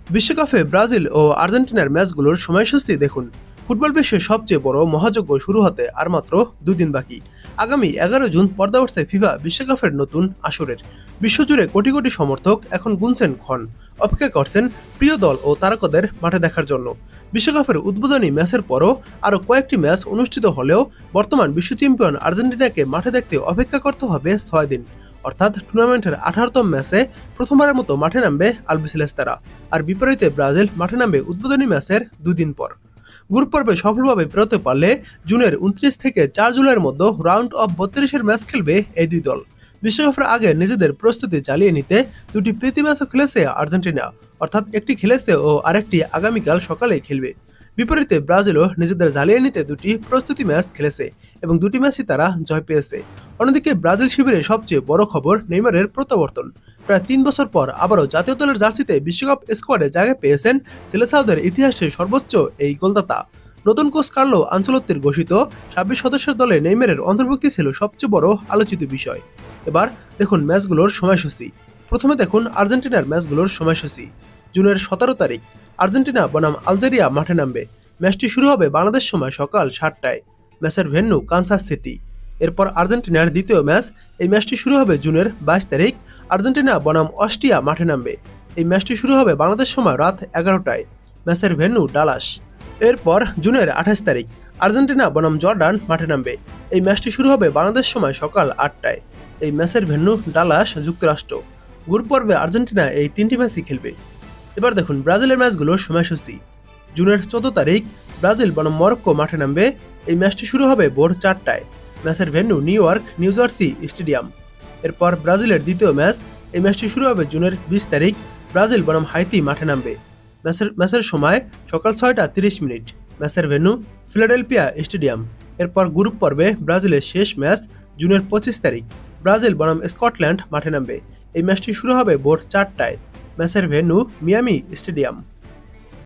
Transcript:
বিশ্বকাপে ব্রাজিল ও আর্জেন্টিনার ম্যাচগুলোর সময়সূচি দেখুন। ফুটবল বিশ্বের সবচেয়ে বড় মহাযজ্ঞ শুরু হতে আর মাত্র 2 দিন বাকি। আগামী 11 জুন পর্দা উঠছে ফিফা বিশ্বকাপের নতুন আসরের। বিশ্বজুড়ে কোটি কোটি সমর্থক এখন গুনছেন ক্ষণ, অপেক্ষা করছেন প্রিয় দল ও তারকাদের মাঠে দেখার জন্য। বিশ্বকাপের উদ্বোধনী ম্যাচের পরও আরও কয়েকটি ম্যাচ অনুষ্ঠিত হলেও বর্তমান বিশ্ব চ্যাম্পিয়ন আর্জেন্টিনাকে মাঠে দেখতে অপেক্ষা করতে হবে 6 দিন। অর্থাৎ টুর্নামেন্টের 18তম ম্যাচে প্রথমবারের মতো মাঠে নামবে আলবিসেলেস্তারা, আর বিপরীতে ব্রাজিল মাঠে নামবে উদ্বোধনী ম্যাচের 2 দিন পর। গ্রুপ পর্বে সফলভাবে পেরোতে পারলে জুনের 29 থেকে 4 জুলাইয়ের মধ্যে রাউন্ড অফ 32-এর ম্যাচ খেলবে এই দুই দল। বিশ্বকাপের আগে নিজেদের প্রস্তুতি চালিয়ে নিতে দুটি প্রীতি ম্যাচও খেলেছে আর্জেন্টিনা, অর্থাৎ একটি খেলেছে ও আরেকটি আগামীকাল সকালে খেলবে। বিপরীতে ব্রাজিলও নিজেদের জ্বালিয়ে নিতে দুটি প্রস্তুতি ম্যাচ খেলেছে এবং দুটি ম্যাচই তারা জয় পেয়েছে। অন্যদিকে ব্রাজিল শিবিরে সবচেয়ে বড় খবর নেইমারের প্রত্যাবর্তন। প্রায় 3 বছর পর আবারও জাতীয় দলের জার্সিতে বিশ্বকাপ স্কোয়াডে জায়গা পেয়েছেন সিলেসাওদের ইতিহাসে সর্বোচ্চ এই গোলদাতা। নতুন কোচ কার্লো আনচেলত্তির ঘোষিত 26 সদস্যের দলে নেইমারের অন্তর্ভুক্তি ছিল সবচেয়ে বড় আলোচিত বিষয়। এবার দেখুন ম্যাচগুলোর সময়সূচি। প্রথমে দেখুন আর্জেন্টিনার ম্যাচগুলোর সময়সূচি। জুনের 17 তারিখ আর্জেন্টিনা বনাম আলজেরিয়া মাঠে নামবে। ম্যাচটি শুরু হবে বাংলাদেশ সময় সকাল 7টায়। ম্যাচের ভেন্যু কানসাস সিটি। এরপর আর্জেন্টিনার দ্বিতীয় ম্যাচ, এই ম্যাচটি শুরু হবে জুনের 22 তারিখ। আর্জেন্টিনা বনাম অস্ট্রিয়া মাঠে নামবে। এই ম্যাচটি শুরু হবে বাংলাদেশ সময় রাত 11টায়। ম্যাচের ভেন্যু ডালাস। এরপর জুনের 28 তারিখ আর্জেন্টিনা বনাম জর্ডান মাঠে নামবে। এই ম্যাচটি শুরু হবে বাংলাদেশ সময় সকাল 8টায়। এই ম্যাচের ভেন্যু ডালাস, যুক্তরাষ্ট্র। গ্রুপ পর্বে আর্জেন্টিনা এই 3টি ম্যাচই খেলবে। এবার দেখুন ব্রাজিলের ম্যাচগুলোর সময়সূচি। জুনের 14 তারিখ ব্রাজিল বনাম মরক্কো মাঠে নামবে। এই ম্যাচটি শুরু হবে ভোর 4টায়। ম্যাচের venue new York new jersey stadium. এরপর ব্রাজিলের দ্বিতীয় ম্যাচ, এই ম্যাচটি শুরু হবে জুনের 20 তারিখ। ব্রাজিল বনাম হাইতি মাঠে নামবে। ম্যাচের সময় সকাল 6টা 30 মিনিট। ম্যাচের ভেন্যু ফিলাডেলফিয়া স্টেডিয়াম। এরপর গ্রুপ পর্বে ব্রাজিলের শেষ ম্যাচ জুনের 25 তারিখ ব্রাজিল বনাম স্কটল্যান্ড মাঠে নামবে। এই ম্যাচটি শুরু হবে ভোর 4টায়। ম্যাচের ভেন্যু মিয়ামি স্টেডিয়াম।